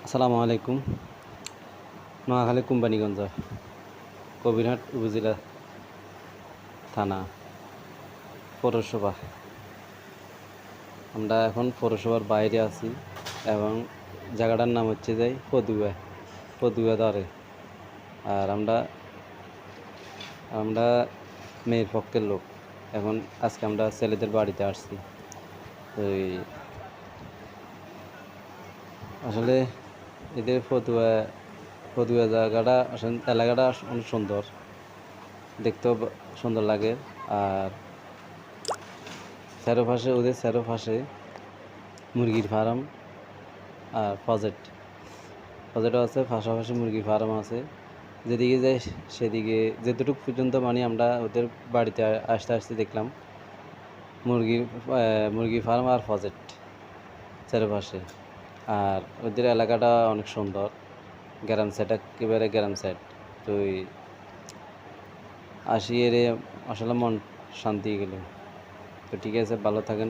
আসসালামু আলাইকুম। নোয়াখালী কোম্পানিগঞ্জ কবিরহাট উপজেলা থানা পৌরসভা। আমরা এখন পৌরসভার বাইরে আছি এবং জায়গাটার নাম হচ্ছে যে পদুয়া ধরে। আর আমরা মেয়ের পক্ষের লোক। এখন আজকে আমরা ছেলেদের বাড়িতে আসছি। ওই আসলে এদের ফতুয়া জায়গাটা আসলে এলাকাটা অনেক সুন্দর, দেখতেও সুন্দর লাগে। আর ওদের চারোপাশে মুরগির ফার্ম আর ফজেটও আছে, পাশাপাশি মুরগির ফার্ম আছে। যেদিকে যাই সেদিকে যেতটুকু পর্যন্ত মানে আমরা ওদের বাড়িতে আসতে দেখলাম মুরগির ফার্ম আর ফজেট চারপাশে। আর ওদের এলাকাটা অনেক সুন্দর, গ্রাম সাইড, একেবারে গ্রাম সাইড। তো আসি এর আসলে মন শান্তি গেল। তো ঠিক আছে, ভালো থাকেন।